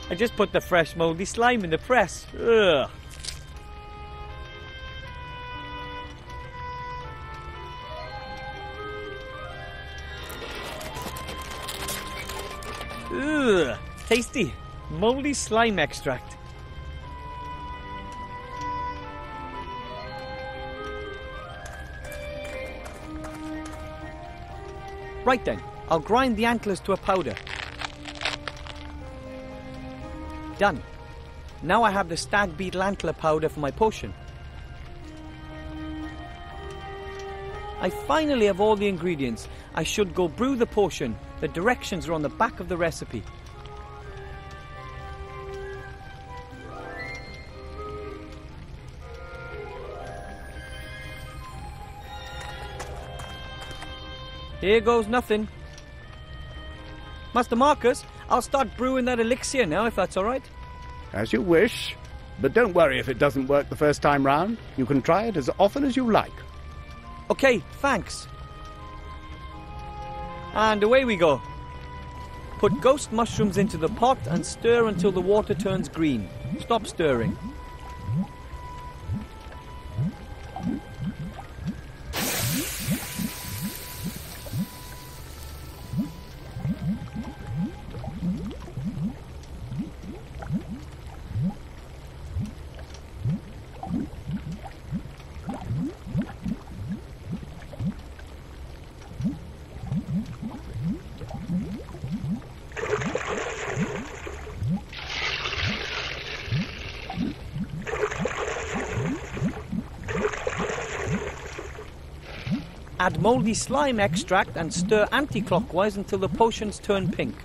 I just put the fresh mouldy slime in the press. Ugh. Ugh. Tasty. Mouldy slime extract. Right then, I'll grind the antlers to a powder. Done. Now I have the stag beetle antler powder for my potion. I finally have all the ingredients. I should go brew the potion. The directions are on the back of the recipe. Here goes nothing. Master Marcus, I'll start brewing that elixir now, if that's all right. As you wish. But don't worry if it doesn't work the first time round. You can try it as often as you like. Okay, thanks. And away we go. Put ghost mushrooms into the pot and stir until the water turns green. Stop stirring. Add mouldy slime extract and stir anti-clockwise until the potions turn pink.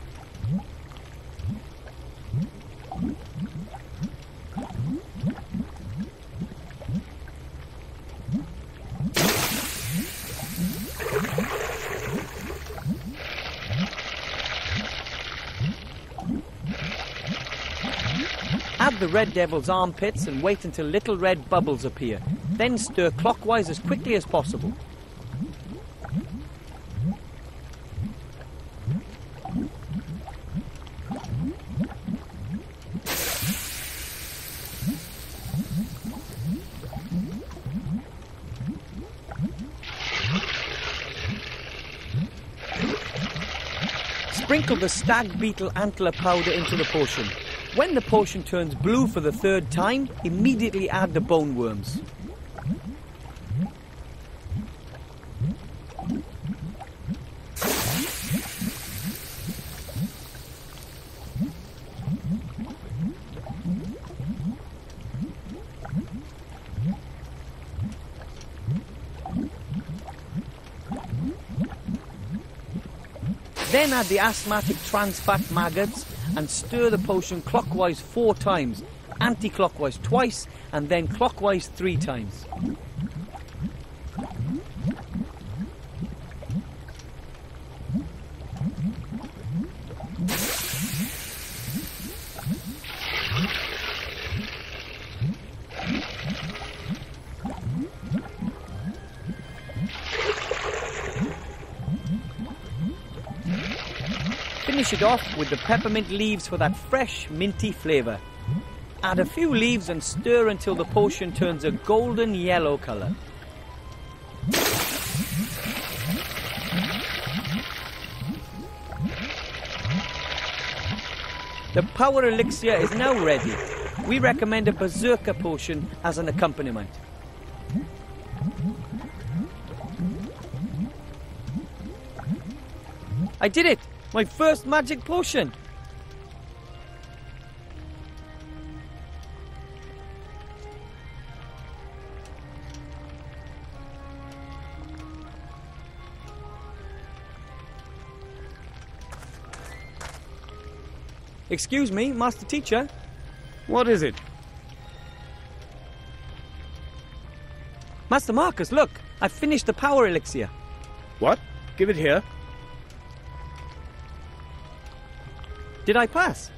Add the red devil's armpits and wait until little red bubbles appear. Then stir clockwise as quickly as possible. Sprinkle the stag beetle antler powder into the potion. When the potion turns blue for the third time, immediately add the bone worms. Then add the asthmatic trans fat maggots and stir the potion clockwise 4 times, anti-clockwise twice, and then clockwise 3 times. Finish it off with the peppermint leaves for that fresh, minty flavour. Add a few leaves and stir until the potion turns a golden yellow colour. The power elixir is now ready. We recommend a berserker potion as an accompaniment. I did it! My first magic potion! Excuse me, Master Teacher? What is it? Master Marcus, look! I've finished the power elixir. What? Give it here. Did I pass?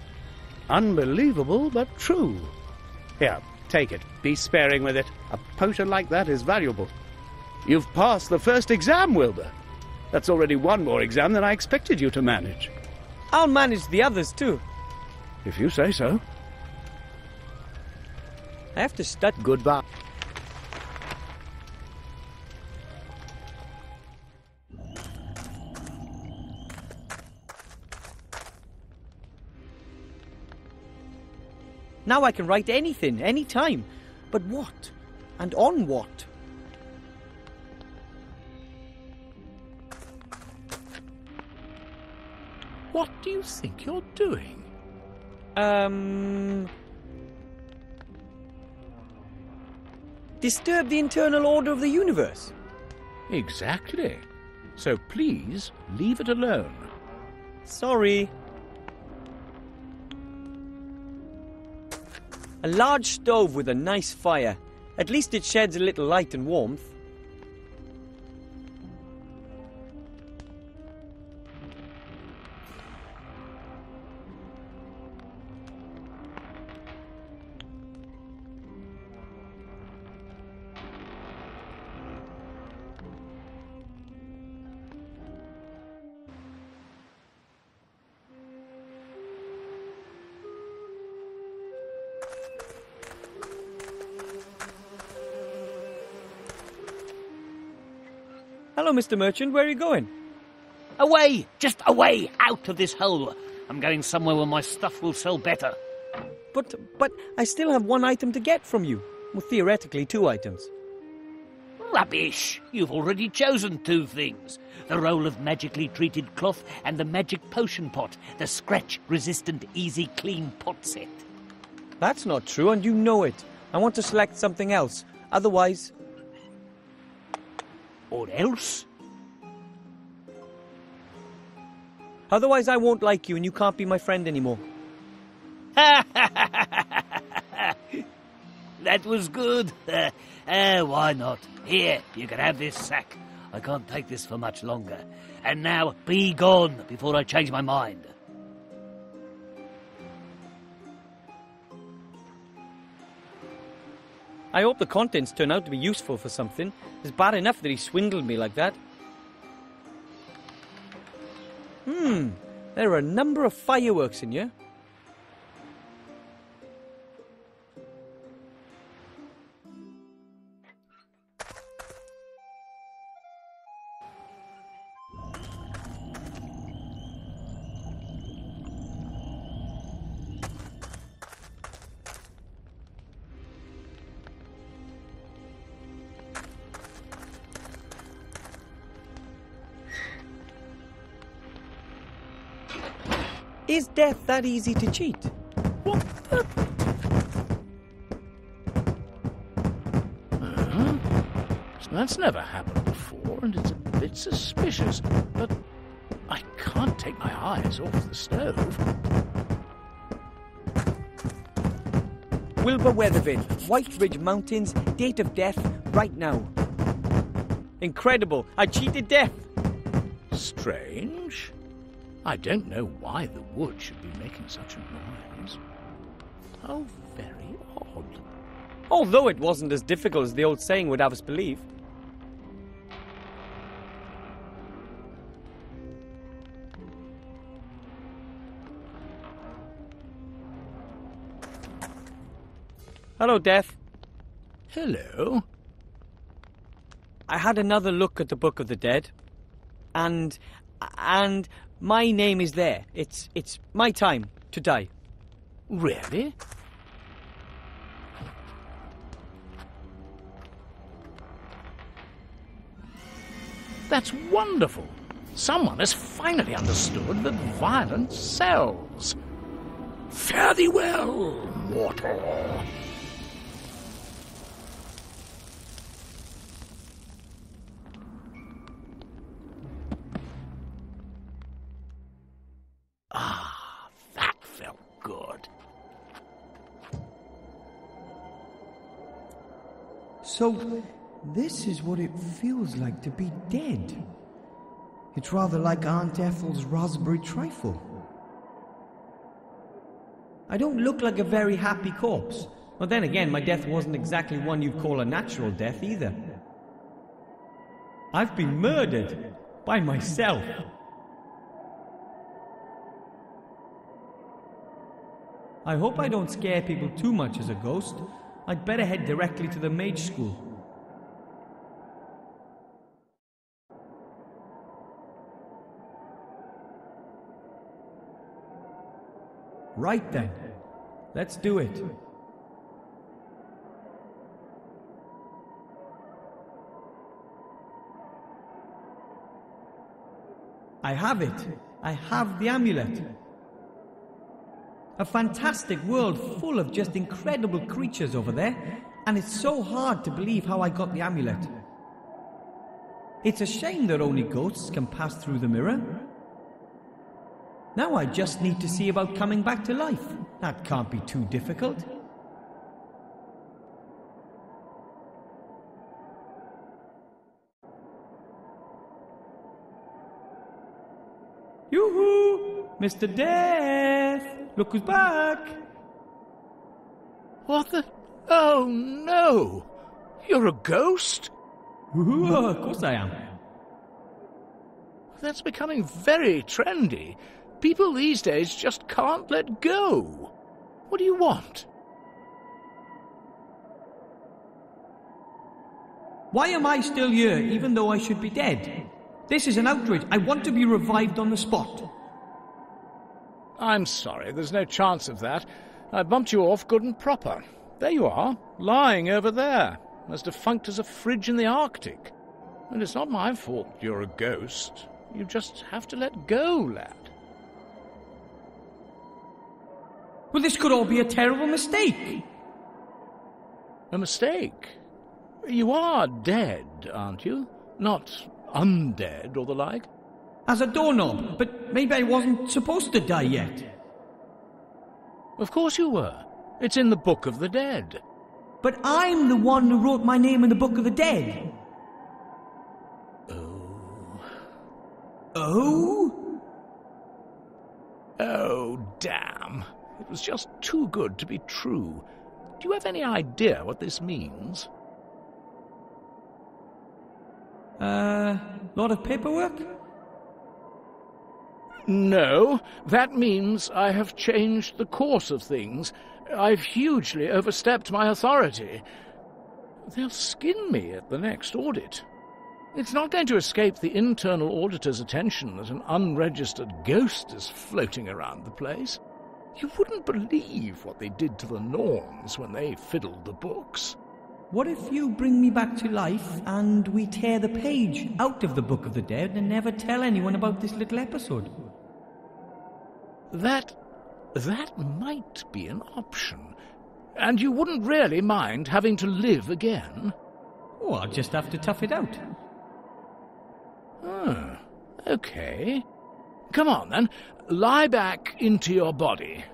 Unbelievable, but true. Here, take it. Be sparing with it. A potion like that is valuable. You've passed the first exam, Wilbur. That's already one more exam than I expected you to manage. I'll manage the others too. If you say so. I have to study. Goodbye. Now I can write anything, any time. But what? And on what? What do you think you're doing? Disturb the internal order of the universe. Exactly. So please, leave it alone. Sorry. A large stove with a nice fire. At least it sheds a little light and warmth. Hello, Mr. Merchant. Where are you going? Away! Just away! Out of this hole! I'm going somewhere where my stuff will sell better. But I still have one item to get from you. Well, theoretically, 2 items. Rubbish! You've already chosen 2 things. The roll of magically treated cloth and the magic potion pot. The scratch-resistant, easy, clean pot set. That's not true, and you know it. I want to select something else. Otherwise... Or else? Otherwise I won't like you and you can't be my friend anymore. That was good. Why not? Here, you can have this sack. I can't take this for much longer. And now, be gone before I change my mind. I hope the contents turn out to be useful for something. It's bad enough that he swindled me like that. There are a number of fireworks in here. Is death that easy to cheat? What the... That's never happened before, and it's a bit suspicious. But I can't take my eyes off the stove. Wilbur Weatherville, White Ridge Mountains, date of death, right now. Incredible! I cheated death! Strange. I don't know why the wood should be making such a noise. How very odd. Although it wasn't as difficult as the old saying would have us believe. Hello, Death. Hello. I had another look at the Book of the Dead, and my name is there. It's my time to die. Really? That's wonderful. Someone has finally understood that violence sells. Fare thee well, mortal. Ah, that felt good. So, this is what it feels like to be dead. It's rather like Aunt Ethel's raspberry trifle. I don't look like a very happy corpse. Well, then again, my death wasn't exactly one you'd call a natural death either. I've been murdered by myself. I hope I don't scare people too much as a ghost. I'd better head directly to the mage school. Right then, let's do it. I have it. I have the amulet. A fantastic world full of just incredible creatures over there, and it's so hard to believe how I got the amulet. It's a shame that only ghosts can pass through the mirror. Now I just need to see about coming back to life. That can't be too difficult. Yoo-hoo! Mr. Death! Look who's back! What the... Oh, no! You're a ghost? Ooh, of course I am. That's becoming very trendy. People these days just can't let go. What do you want? Why am I still here, even though I should be dead? This is an outrage. I want to be revived on the spot. I'm sorry, there's no chance of that. I bumped you off good and proper. There you are, lying over there, as defunct as a fridge in the Arctic. And it's not my fault you're a ghost. You just have to let go, lad. Well, this could all be a terrible mistake. A mistake? You are dead, aren't you? Not undead or the like? As a doorknob, but maybe I wasn't supposed to die yet. Of course you were. It's in the Book of the Dead. But I'm the one who wrote my name in the Book of the Dead. Oh? Oh, damn. It was just too good to be true. Do you have any idea what this means? Lot of paperwork? No, that means I have changed the course of things. I've hugely overstepped my authority. They'll skin me at the next audit. It's not going to escape the internal auditor's attention that an unregistered ghost is floating around the place. You wouldn't believe what they did to the Norns when they fiddled the books. What if you bring me back to life and we tear the page out of the Book of the Dead and never tell anyone about this little episode? That might be an option. And you wouldn't really mind having to live again? Oh, I'll just have to tough it out. Okay. Come on, then. Lie back into your body.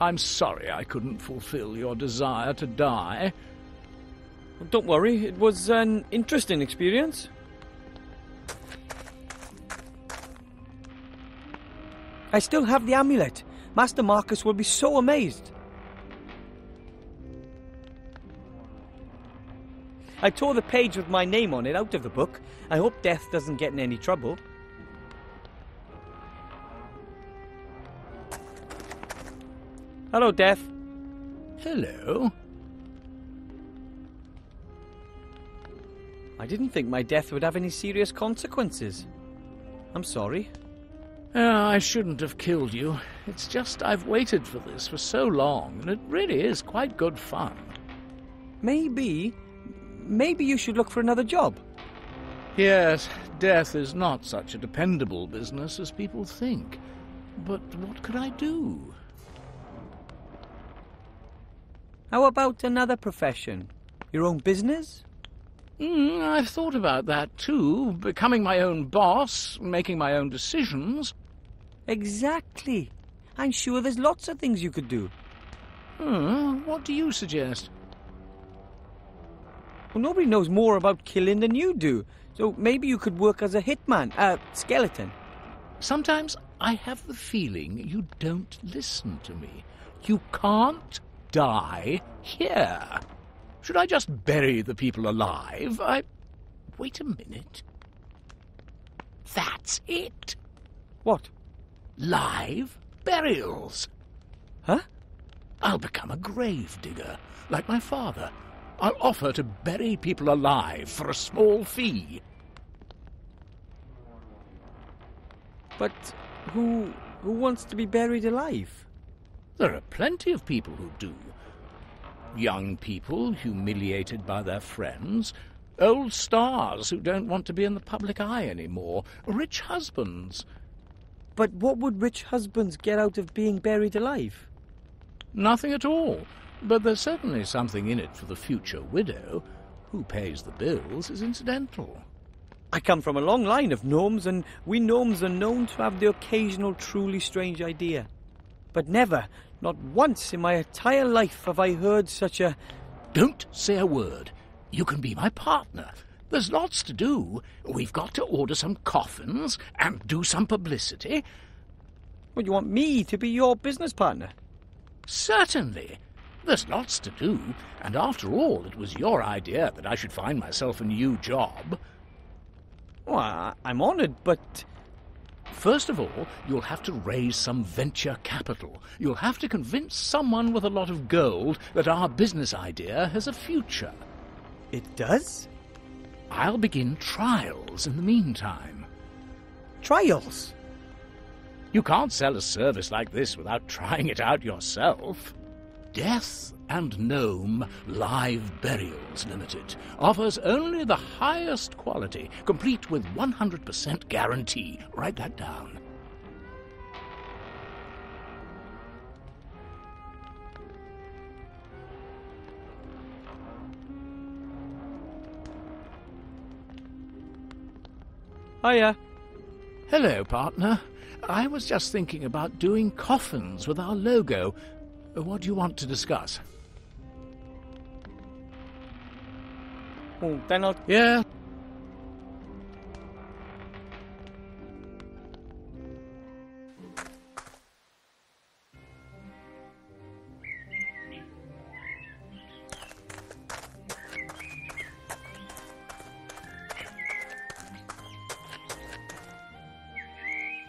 I'm sorry I couldn't fulfill your desire to die. Don't worry, it was an interesting experience. I still have the amulet. Master Marcus will be so amazed. I tore the page with my name on it out of the book. I hope Death doesn't get in any trouble. Hello, Death. Hello. I didn't think my death would have any serious consequences. I'm sorry. I shouldn't have killed you. It's just I've waited for this for so long, and it really is quite good fun. Maybe you should look for another job. Yes, death is not such a dependable business as people think. But what could I do? How about another profession? Your own business? I've thought about that too. Becoming my own boss, making my own decisions. Exactly. I'm sure there's lots of things you could do. What do you suggest? Well, nobody knows more about killing than you do. So maybe you could work as a hitman, a skeleton. Sometimes I have the feeling you don't listen to me. You can't die here. Should I just bury the people alive? Wait a minute. That's it. What? Live burials. Huh? I'll become a grave digger, like my father. I'll offer to bury people alive for a small fee. But who wants to be buried alive? There are plenty of people who do. Young people humiliated by their friends, old stars who don't want to be in the public eye anymore, rich husbands. But what would rich husbands get out of being buried alive? Nothing at all, but there's certainly something in it for the future widow. Who pays the bills is incidental. I come from a long line of gnomes, and we gnomes are known to have the occasional truly strange idea. But never, not once in my entire life have I heard such a... Don't say a word. You can be my partner. There's lots to do. We've got to order some coffins and do some publicity. Well, you want me to be your business partner? Certainly. There's lots to do, and after all, it was your idea that I should find myself a new job. Well, I'm honoured, but... First of all, you'll have to raise some venture capital. You'll have to convince someone with a lot of gold that our business idea has a future. It does? I'll begin trials in the meantime. Trials? You can't sell a service like this without trying it out yourself. Death and Gnome Live Burials Limited offers only the highest quality, complete with 100% guarantee. Write that down. Hiya. Hello, partner. I was just thinking about doing coffins with our logo. What do you want to discuss? Oh, then I'll... Yeah.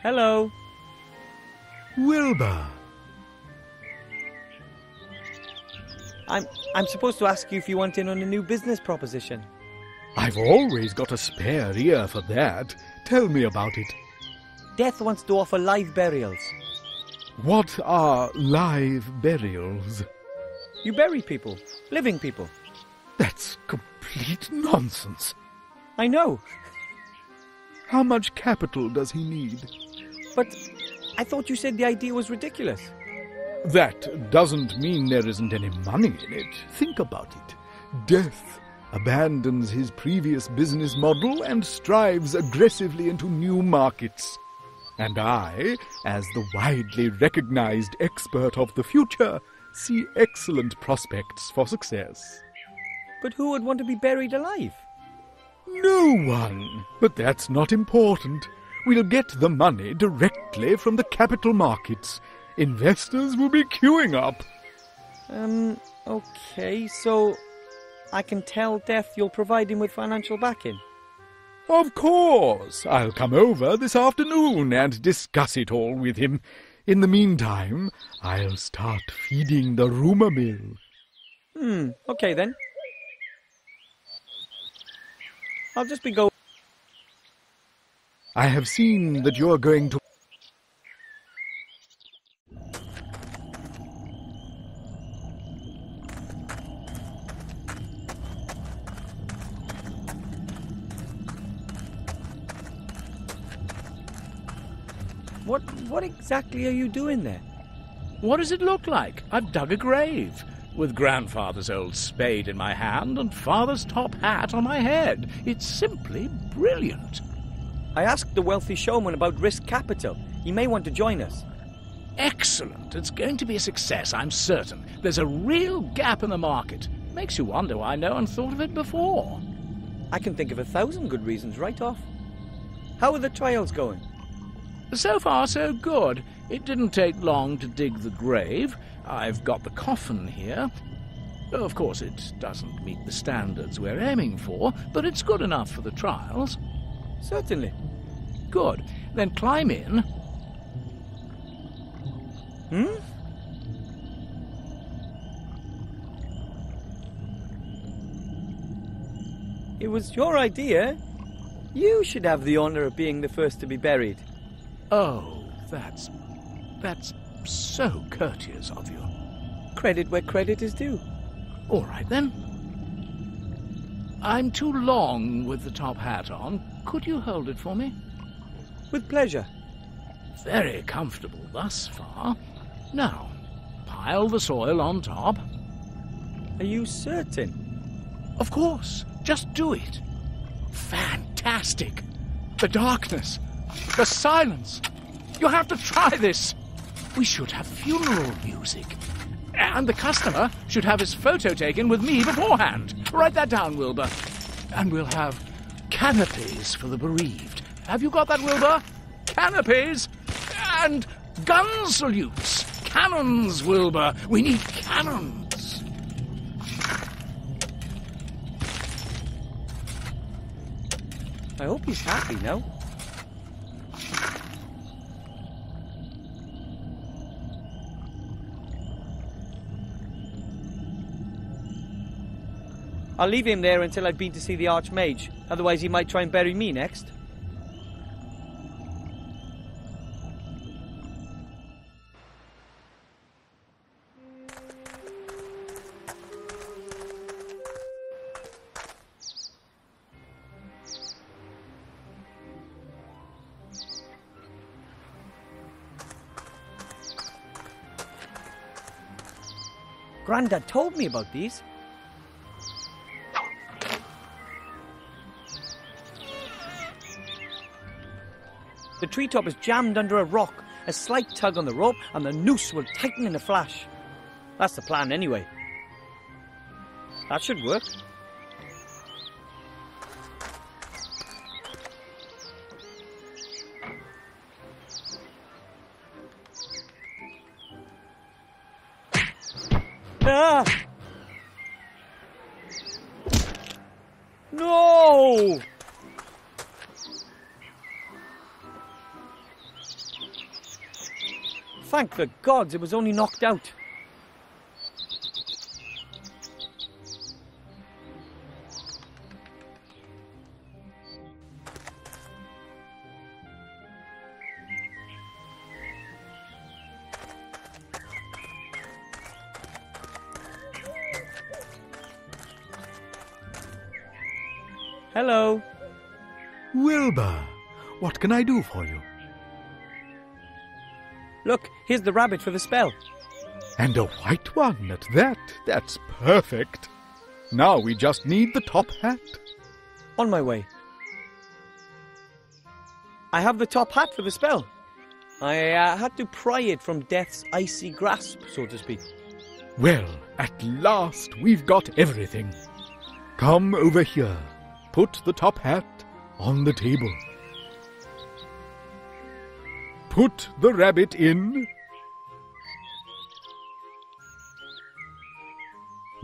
Hello. Wilbur. I'm supposed to ask you if you want in on a new business proposition. I've always got a spare ear for that. Tell me about it. Death wants to offer live burials. What are live burials? You bury people, living people. That's complete nonsense. I know, How much capital does he need? but I thought you said the idea was ridiculous. That doesn't mean there isn't any money in it. Think about it. Death abandons his previous business model and strives aggressively into new markets. And I, as the widely recognized expert of the future, see excellent prospects for success. But who would want to be buried alive? No one. But that's not important. We'll get the money directly from the capital markets. Investors will be queuing up. Okay, so I can tell Death you'll provide him with financial backing. Of course. I'll come over this afternoon and discuss it all with him. In the meantime, I'll start feeding the rumour mill. Okay then. I'll just be going. I have seen that you're going to... What exactly are you doing there? What does it look like? I've dug a grave, with grandfather's old spade in my hand and father's top hat on my head. It's simply brilliant. I asked the wealthy showman about risk capital. He may want to join us. Excellent. It's going to be a success, I'm certain. There's a real gap in the market. Makes you wonder why no one thought of it before. I can think of 1,000 good reasons right off. How are the trials going? So far, so good. It didn't take long to dig the grave. I've got the coffin here. Of course, it doesn't meet the standards we're aiming for, but it's good enough for the trials. Certainly. Good. Then climb in. It was your idea. You should have the honor of being the first to be buried. Oh, that's so courteous of you. Credit where credit is due. All right, then. I'm too long with the top hat on. Could you hold it for me? With pleasure. Very comfortable thus far. Now, pile the soil on top. Are you certain? Of course. Just do it. Fantastic. The darkness. The silence. You have to try this. We should have funeral music. And the customer should have his photo taken with me beforehand. Write that down, Wilbur. And we'll have canopies for the bereaved. Have you got that, Wilbur? Canopies and gun salutes. Cannons, Wilbur. We need cannons. I hope he's happy now. I'll leave him there until I've been to see the Archmage. Otherwise he might try and bury me next. Grandad told me about these. The treetop is jammed under a rock. A slight tug on the rope and the noose will tighten in a flash. That's the plan anyway. That should work. Ah! No! Thank the gods it was only knocked out. Hello. Wilbur, what can I do for you? Look, here's the rabbit for the spell. And a white one at that. That's perfect. Now we just need the top hat. On my way. I have the top hat for the spell. I had to pry it from death's icy grasp, so to speak. Well, at last we've got everything. Come over here. Put the top hat on the table. Put the rabbit in.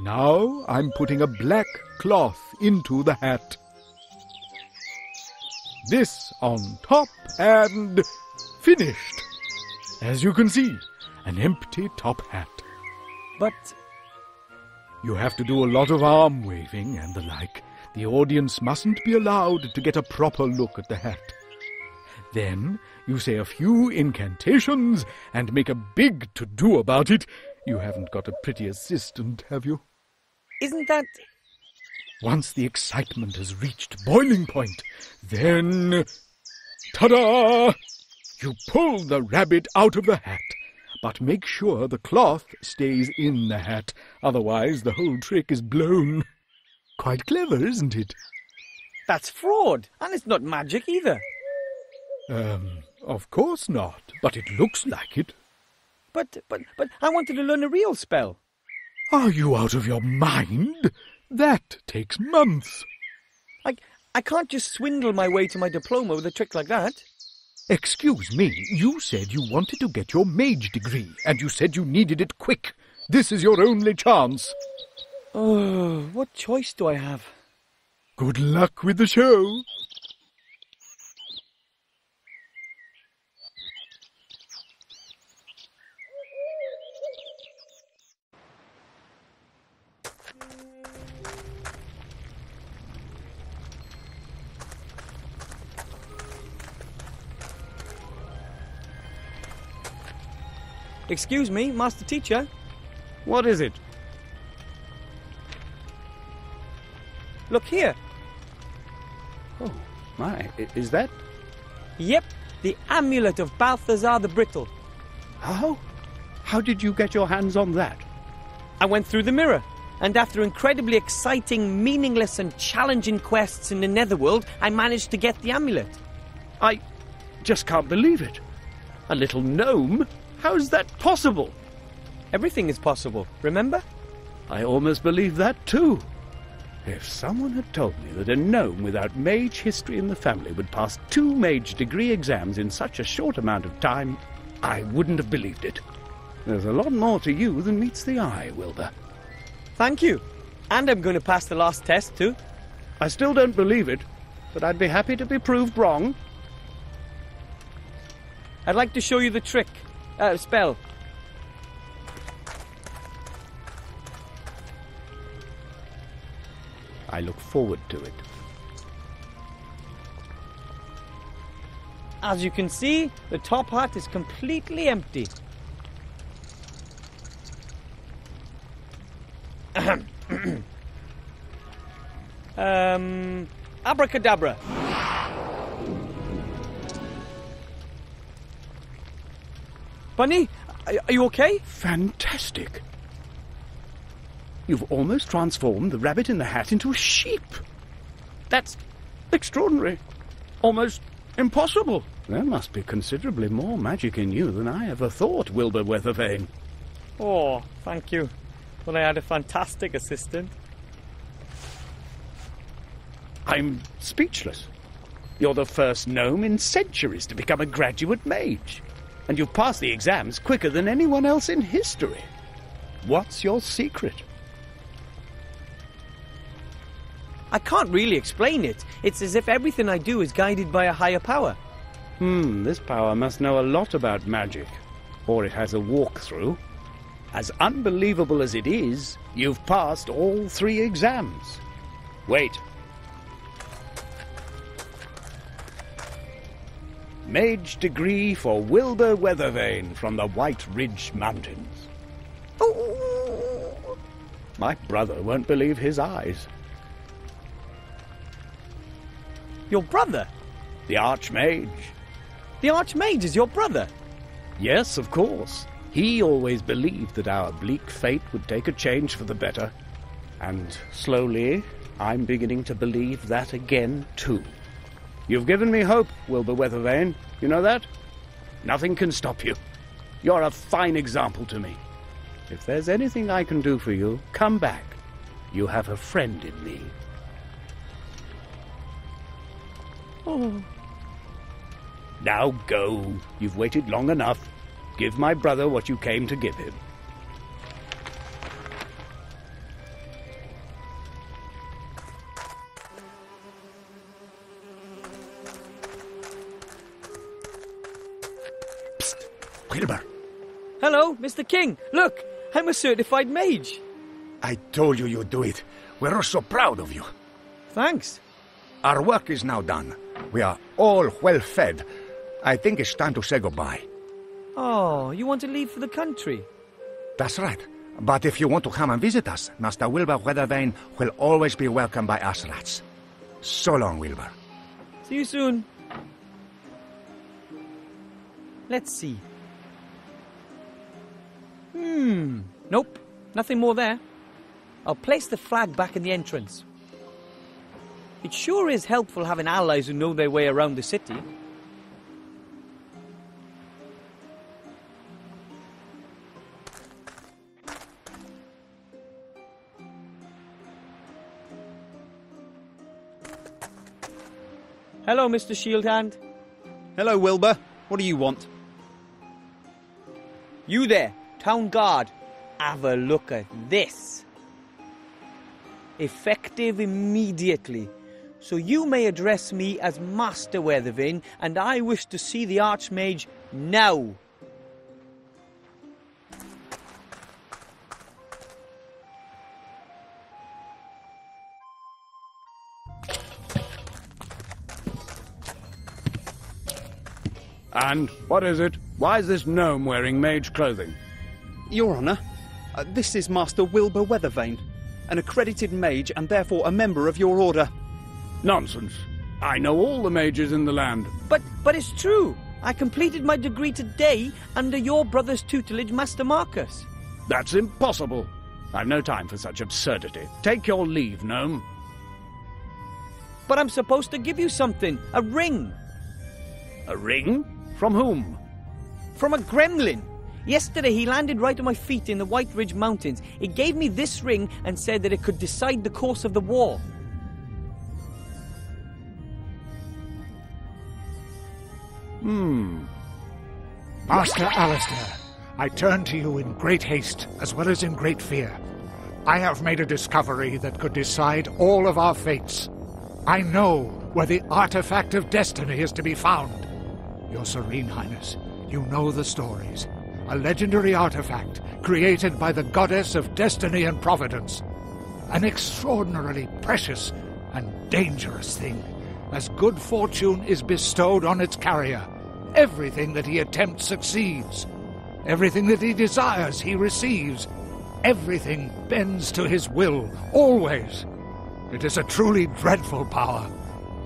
Now I'm putting a black cloth into the hat. This on top and finished. As you can see, an empty top hat. But You have to do a lot of arm waving and the like. The audience mustn't be allowed to get a proper look at the hat. Then you say a few incantations and make a big to-do about it. You haven't got a pretty assistant, have you? isn't that... Once the excitement has reached boiling point, then... Ta-da! You pull the rabbit out of the hat, but make sure the cloth stays in the hat. Otherwise the whole trick is blown. Quite clever, isn't it? That's fraud, and it's not magic either. Of course not, but it looks like it. But I wanted to learn a real spell. Are you out of your mind? That takes months. I can't just swindle my way to my diploma with a trick like that. Excuse me, you said you wanted to get your mage degree, and you said you needed it quick. This is your only chance. Oh, what choice do I have? Good luck with the show. Excuse me, Master Teacher. What is it? Look here. Oh, my, is that? Yep, the amulet of Balthazar the Brittle. How? How did you get your hands on that? I went through the mirror, and after incredibly exciting, meaningless and challenging quests in the Netherworld, I managed to get the amulet. I just can't believe it. A little gnome? How's that possible? Everything is possible, remember? I almost believe that too. If someone had told me that a gnome without mage history in the family would pass 2 mage degree exams in such a short amount of time, I wouldn't have believed it. There's a lot more to you than meets the eye, Wilbur. Thank you. And I'm going to pass the last test too. I still don't believe it, but I'd be happy to be proved wrong. I'd like to show you the trick. Spell. I look forward to it. As you can see, the top hat is completely empty. Abracadabra. Bunny, are you okay? Fantastic. You've almost transformed the rabbit in the hat into a sheep. That's extraordinary. Almost impossible. There must be considerably more magic in you than I ever thought, Wilbur Weathervane. Oh, thank you. Well, I had a fantastic assistant. I'm speechless. You're the first gnome in centuries to become a graduate mage. And you've passed the exams quicker than anyone else in history. What's your secret? I can't really explain it. It's as if everything I do is guided by a higher power. This power must know a lot about magic. Or it has a walkthrough. As unbelievable as it is, you've passed all 3 exams. Wait. Mage degree for Wilbur Weathervane from the White Ridge Mountains. My brother won't believe his eyes. Your brother? The Archmage. The Archmage is your brother? Yes, of course. He always believed that our bleak fate would take a change for the better. And slowly, I'm beginning to believe that again, too. You've given me hope, Wilbur Weathervane. You know that? Nothing can stop you. You're a fine example to me. If there's anything I can do for you, come back. You have a friend in me. Oh. Now go. You've waited long enough. Give my brother what you came to give him. Psst! Wilbur! Hello, Mr. King. Look, I'm a certified mage. I told you you'd do it. We're all so proud of you. Thanks. Our work is now done. We are all well fed. I think it's time to say goodbye. Oh, you want to leave for the country? That's right. But if you want to come and visit us, Master Wilbur Weathervane will always be welcomed by us rats. So long, Wilbur. See you soon. Let's see. Nope. Nothing more there. I'll place the flag back in the entrance. It sure is helpful having allies who know their way around the city. Hello, Mr. Shieldhand. Hello, Wilbur. What do you want? You there, town guard. Have a look at this. effective immediately. So you may address me as Master Weathervane, and I wish to see the Archmage now. And what is it? Why is this gnome wearing mage clothing? Your Honour, this is Master Wilbur Weathervane, an accredited mage and therefore a member of your order. Nonsense. I know all the mages in the land. But it's true. I completed my degree today under your brother's tutelage, Master Marcus. That's impossible. I've no time for such absurdity. Take your leave, gnome. But I'm supposed to give you something. A ring. A ring? From whom? From a gremlin. Yesterday he landed right at my feet in the White Ridge Mountains. It gave me this ring and said that it could decide the course of the war. Master Alistair, I turn to you in great haste, as well as in great fear. I have made a discovery that could decide all of our fates. I know where the artifact of destiny is to be found. Your Serene Highness, you know the stories. A legendary artifact created by the goddess of destiny and providence. An extraordinarily precious and dangerous thing, as good fortune is bestowed on its carrier. Everything that he attempts succeeds. Everything that he desires he receives. Everything bends to his will, always. It is a truly dreadful power,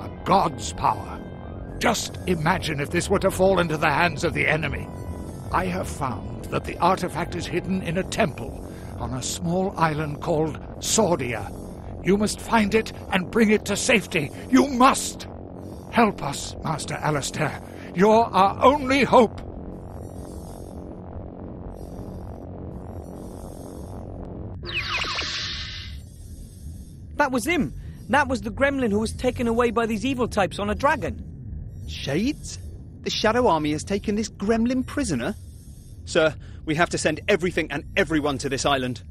a god's power. Just imagine if this were to fall into the hands of the enemy. I have found that the artifact is hidden in a temple on a small island called Sordia. You must find it and bring it to safety. You must! Help us, Master Alistair. You're our only hope. That was him. That was the gremlin who was taken away by these evil types on a dragon. Shades? The Shadow Army has taken this gremlin prisoner? Sir, we have to send everything and everyone to this island.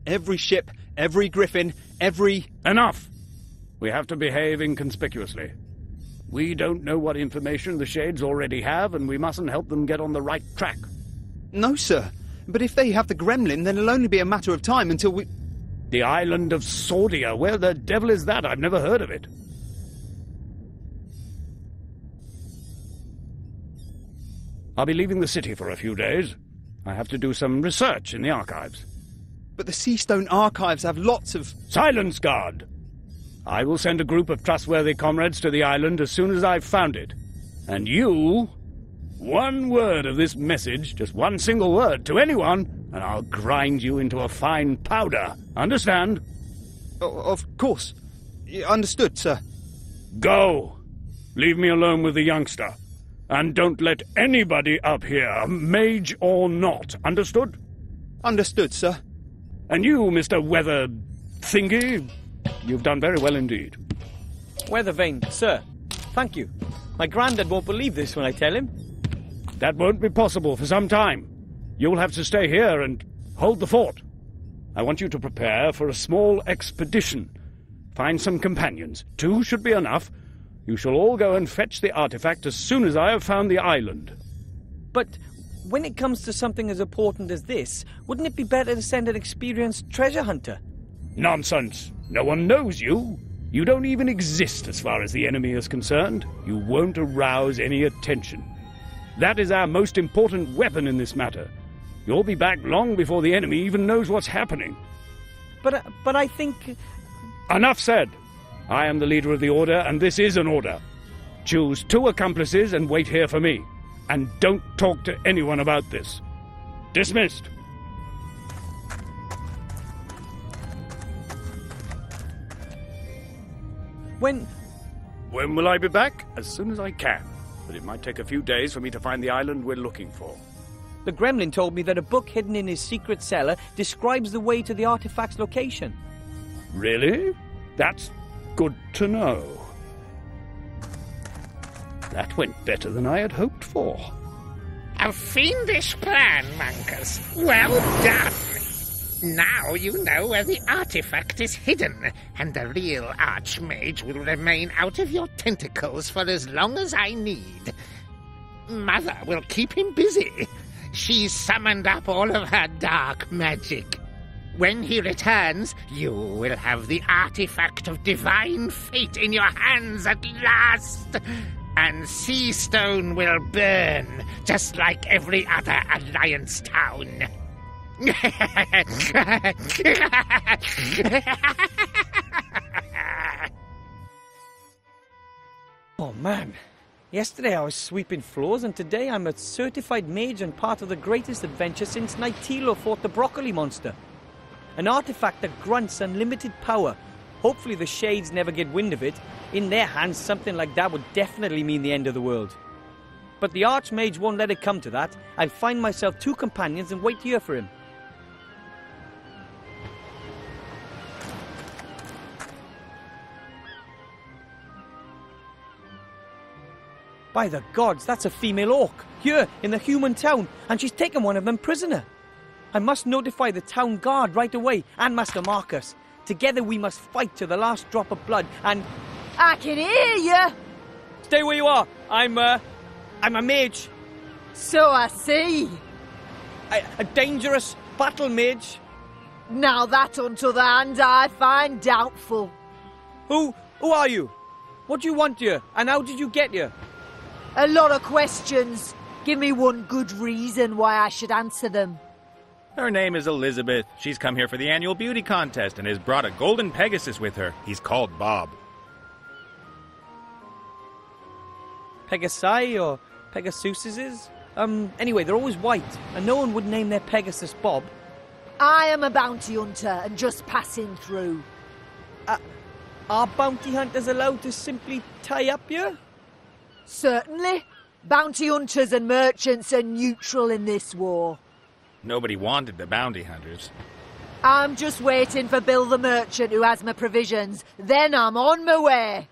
Every ship, every griffin, every... Enough! We have to behave inconspicuously. We don't know what information the Shades already have, and we mustn't help them get on the right track. No, sir. But if they have the gremlin, then it'll only be a matter of time until we... The island of Sordia. Where the devil is that? I've never heard of it. I'll be leaving the city for a few days. I have to do some research in the archives. But the Seastone archives have lots of... Silence, guard! I will send a group of trustworthy comrades to the island as soon as I've found it. And you... One word of this message, just one single word, to anyone, and I'll grind you into a fine powder. Understand? Of course. Understood, sir. Go! Leave me alone with the youngster. And don't let anybody up here, mage or not. Understood? Understood, sir. And you, Mr. Weather Thingy, you've done very well indeed. Weathervane, sir. Thank you. My granddad won't believe this when I tell him. That won't be possible for some time. You'll have to stay here and hold the fort. I want you to prepare for a small expedition. Find some companions. 2 should be enough. You shall all go and fetch the artifact as soon as I have found the island. But when it comes to something as important as this, wouldn't it be better to send an experienced treasure hunter? Nonsense! No one knows you. You don't even exist as far as the enemy is concerned. You won't arouse any attention. That is our most important weapon in this matter. You'll be back long before the enemy even knows what's happening. But I think... Enough said. I am the leader of the order, and this is an order. Choose 2 accomplices and wait here for me. And don't talk to anyone about this. Dismissed. When will I be back? As soon as I can. But it might take a few days for me to find the island we're looking for. The gremlin told me that a book hidden in his secret cellar describes the way to the artifact's location. Really? That's good to know. That went better than I had hoped for. A fiendish plan, Monkus. Well done. Now you know where the artifact is hidden, and the real Archmage will remain out of your tentacles for as long as I need. Mother will keep him busy. She's summoned up all of her dark magic. When he returns, you will have the artifact of divine fate in your hands at last. And Seastone will burn, just like every other Alliance town. Oh man, yesterday I was sweeping floors and today I'm a certified mage and part of the greatest adventure since Nightilo fought the broccoli monster. An artifact that grunts unlimited power. Hopefully the Shades never get wind of it. In their hands, something like that would definitely mean the end of the world. But the Archmage won't let it come to that. I'll find myself 2 companions and wait here for him. By the gods, that's a female orc, here in the human town, and she's taken one of them prisoner. I must notify the town guard right away, and Master Marcus. Together we must fight to the last drop of blood, and... I can hear you! Stay where you are. I'm a mage. So I see. A dangerous battle mage. Now that, on t'other hand, I find doubtful. Who are you? What do you want here, and how did you get here? A lot of questions. Give me one good reason why I should answer them. Her name is Elizabeth. She's come here for the annual beauty contest and has brought a golden Pegasus with her. He's called Bob. Pegasi or Pegasuses? Anyway, they're always white, and no one would name their Pegasus Bob. I am a bounty hunter and just passing through. Are bounty hunters allowed to simply tie up here? Certainly. Bounty hunters and merchants are neutral in this war. Nobody wanted the bounty hunters. I'm just waiting for Bill the merchant who has my provisions. Then I'm on my way.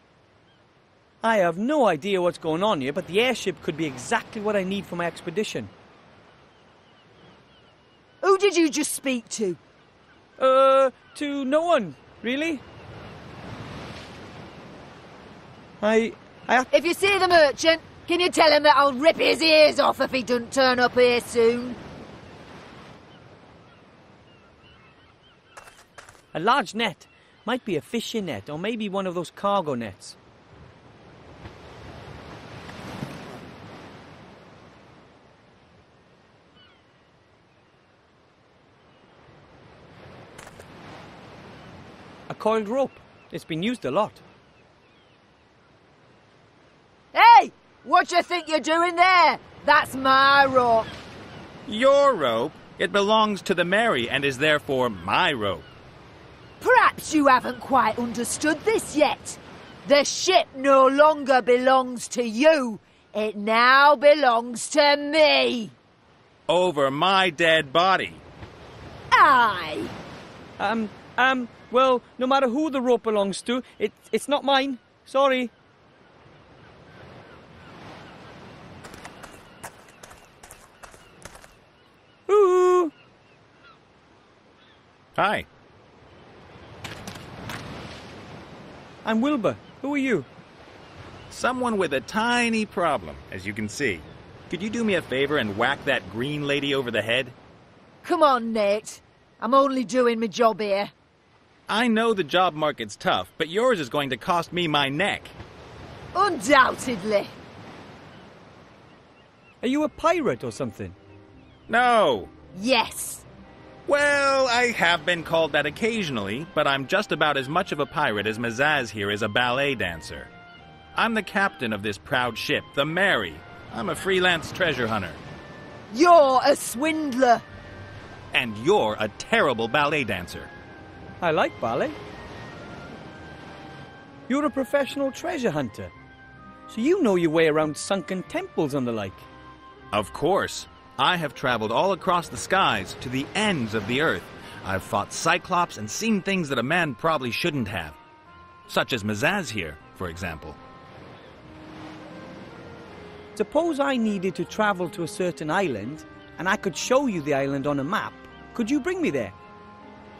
I have no idea what's going on here, but the airship could be exactly what I need for my expedition. Who did you just speak to? To no one, really. If you see the merchant, can you tell him that I'll rip his ears off if he doesn't turn up here soon? A large net. Might be a fishing net, or maybe one of those cargo nets. A coiled rope. It's been used a lot. Hey! What you think you're doing there? That's my rope. Your rope? It belongs to the Mary and is therefore my rope. Perhaps you haven't quite understood this yet. The ship no longer belongs to you. It now belongs to me. Over my dead body. Aye. Well, no matter who the rope belongs to, it's not mine. Sorry. Ooh. Hi. I'm Wilbur. Who are you? Someone with a tiny problem, as you can see. Could you do me a favor and whack that green lady over the head? Come on, Nate. I'm only doing my job here. I know the job market's tough, but yours is going to cost me my neck. Undoubtedly. Are you a pirate or something? No. Yes. Well, I have been called that occasionally, but I'm just about as much of a pirate as Mazaz here is a ballet dancer. I'm the captain of this proud ship, the Mary. I'm a freelance treasure hunter. You're a swindler. And you're a terrible ballet dancer. I like ballet. You're a professional treasure hunter. So you know your way around sunken temples and the like. Of course. I have traveled all across the skies to the ends of the earth. I've fought Cyclops and seen things that a man probably shouldn't have. Such as Mazaz here, for example. Suppose I needed to travel to a certain island, and I could show you the island on a map. Could you bring me there?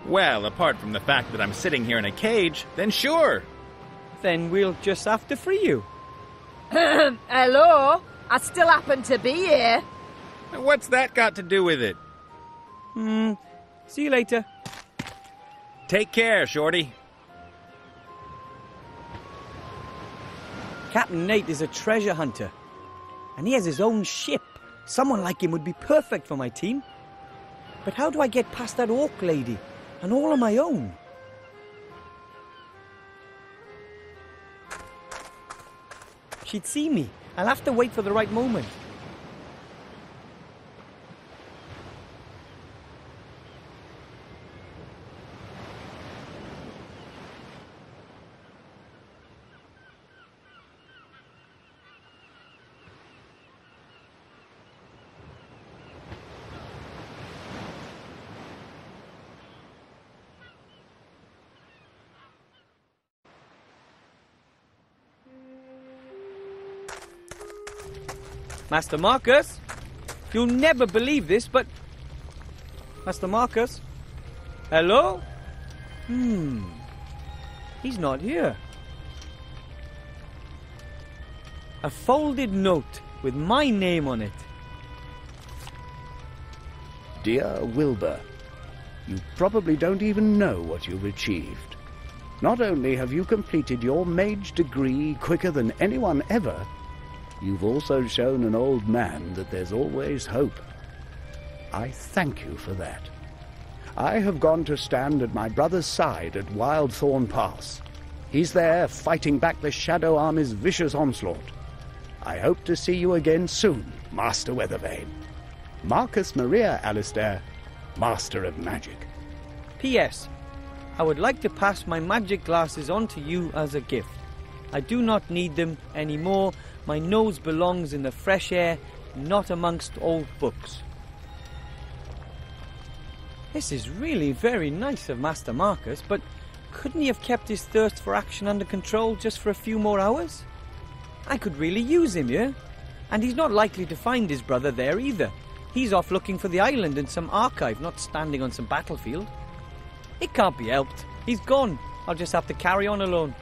Well, apart from the fact that I'm sitting here in a cage, then sure. Then we'll just have to free you. Hello? I still happen to be here. What's that got to do with it? See you later. Take care, Shorty. Captain Nate is a treasure hunter. And he has his own ship. Someone like him would be perfect for my team. But how do I get past that orc lady? And all on my own? She'd see me. I'll have to wait for the right moment. Master Marcus, you'll never believe this, but... Master Marcus? Hello? He's not here. A folded note with my name on it. Dear Wilbur, you probably don't even know what you've achieved. Not only have you completed your mage degree quicker than anyone ever, you've also shown an old man that there's always hope. I thank you for that. I have gone to stand at my brother's side at Wildthorn Pass. He's there fighting back the Shadow Army's vicious onslaught. I hope to see you again soon, Master Weathervane. Marcus Maria Alistair, Master of Magic. P.S. I would like to pass my magic glasses on to you as a gift. I do not need them anymore. My nose belongs in the fresh air, not amongst old books. This is really very nice of Master Marcus, but couldn't he have kept his thirst for action under control just for a few more hours? I could really use him, yeah? And he's not likely to find his brother there either. He's off looking for the island in some archive, not standing on some battlefield. It can't be helped. He's gone. I'll just have to carry on alone.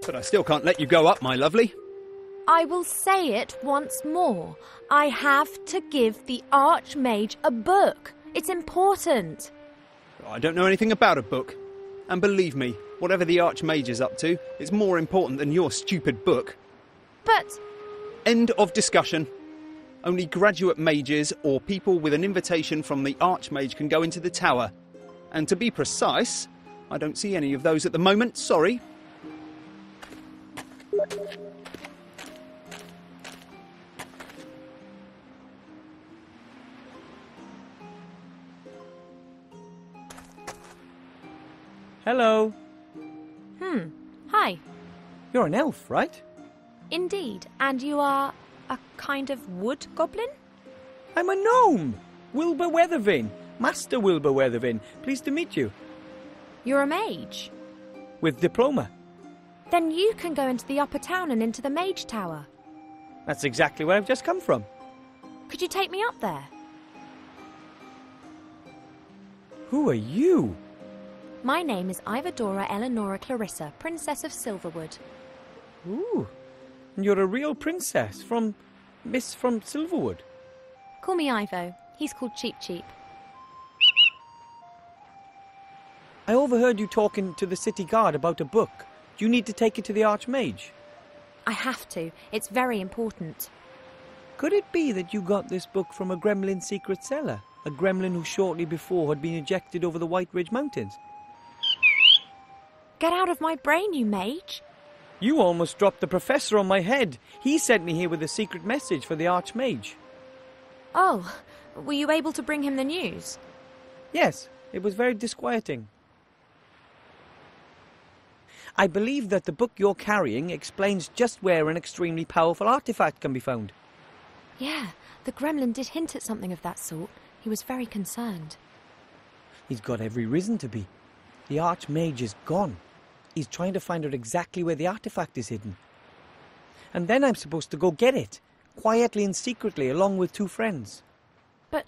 But I still can't let you go up, my lovely. I will say it once more. I have to give the Archmage a book. It's important. I don't know anything about a book. And believe me, whatever the Archmage is up to, it's more important than your stupid book. But... End of discussion. Only graduate mages or people with an invitation from the Archmage can go into the tower. And to be precise, I don't see any of those at the moment, sorry. Hello. Hi. You're an elf, right? Indeed. And you are a kind of wood goblin? I'm a gnome. Wilbur Weathervane. Master Wilbur Weathervane. Pleased to meet you. You're a mage? With diploma. Then you can go into the upper town and into the mage tower. That's exactly where I've just come from. Could you take me up there? Who are you? My name is Ivadora Eleonora Clarissa, Princess of Silverwood. Ooh, and you're a real princess from Silverwood. Call me Ivo. He's called Cheap Cheap. I overheard you talking to the city guard about a book. Do you need to take it to the Archmage? I have to. It's very important. Could it be that you got this book from a gremlin secret cellar? A gremlin who shortly before had been ejected over the White Ridge Mountains? Get out of my brain, you mage! You almost dropped the professor on my head. He sent me here with a secret message for the Archmage. Oh, were you able to bring him the news? Yes, it was very disquieting. I believe that the book you're carrying explains just where an extremely powerful artifact can be found. Yeah, the gremlin did hint at something of that sort. He was very concerned. He's got every reason to be. The Archmage is gone. He's trying to find out exactly where the artifact is hidden. and then I'm supposed to go get it, quietly and secretly, along with 2 friends. But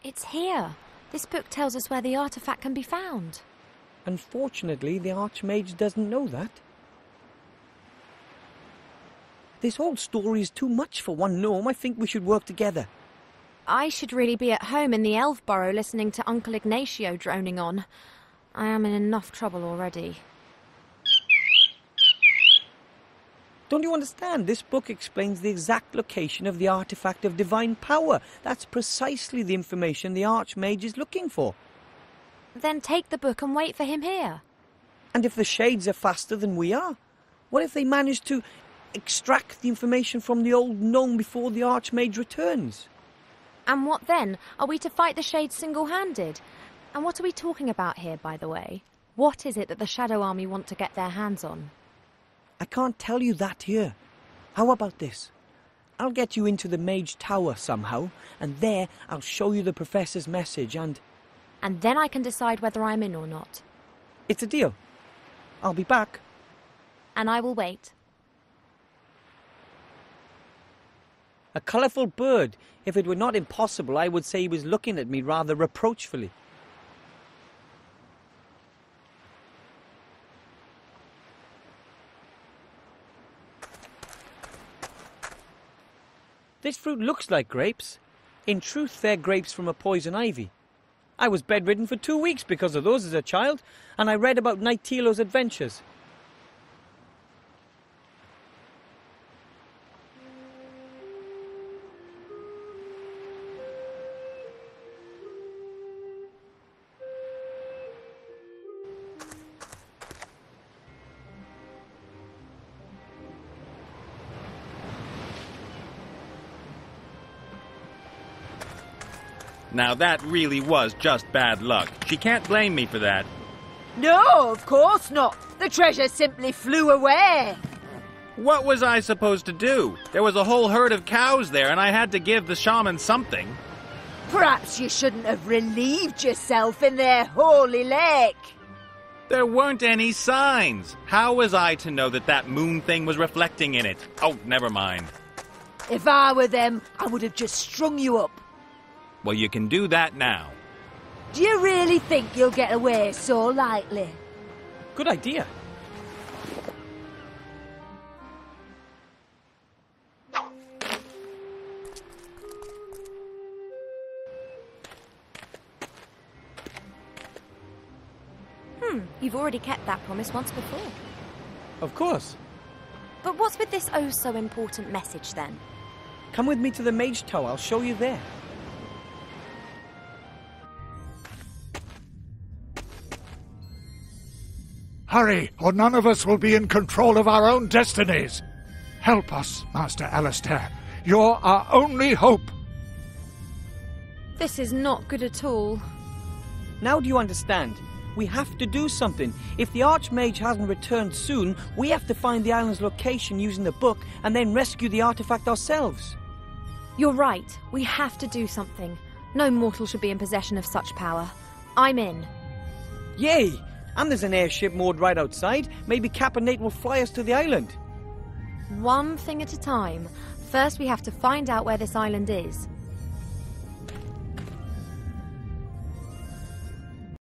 it's here. This book tells us where the artifact can be found. Unfortunately, the Archmage doesn't know that. This whole story is too much for one gnome. I think we should work together. I should really be at home in the Elf Burrow listening to Uncle Ignacio droning on. I am in enough trouble already. Don't you understand? This book explains the exact location of the artifact of divine power. That's precisely the information the Archmage is looking for. Then take the book and wait for him here. And if the Shades are faster than we are, what if they manage to extract the information from the old gnome before the Archmage returns? And what then? Are we to fight the Shades single-handed? And what are we talking about here, by the way? What is it that the Shadow Army want to get their hands on? I can't tell you that here. How about this? I'll get you into the Mage Tower somehow, and there I'll show you the Professor's message and... And then I can decide whether I'm in or not. It's a deal. I'll be back. And I will wait. A colourful bird. If it were not impossible, I would say he was looking at me rather reproachfully. This fruit looks like grapes. In truth, they're grapes from a poison ivy. I was bedridden for 2 weeks because of those as a child, and I read about Nightilo's adventures. Now that really was just bad luck. She can't blame me for that. No, of course not. The treasure simply flew away. What was I supposed to do? There was a whole herd of cows there, and I had to give the shaman something. Perhaps you shouldn't have relieved yourself in their holy lake. There weren't any signs. How was I to know that that moon thing was reflecting in it? Oh, never mind. If I were them, I would have just strung you up. Well, you can do that now. Do you really think you'll get away so lightly? Good idea. You've already kept that promise once before. Of course. But what's with this oh so important message then? Come with me to the Mage Tower. I'll show you there. Hurry, or none of us will be in control of our own destinies. Help us, Master Alistair. You're our only hope. This is not good at all. Now do you understand? We have to do something. If the Archmage hasn't returned soon, we have to find the island's location using the book and then rescue the artifact ourselves. You're right. We have to do something. No mortal should be in possession of such power. I'm in. Yay! And there's an airship moored right outside. Maybe Cap and Nate will fly us to the island. One thing at a time. First we have to find out where this island is.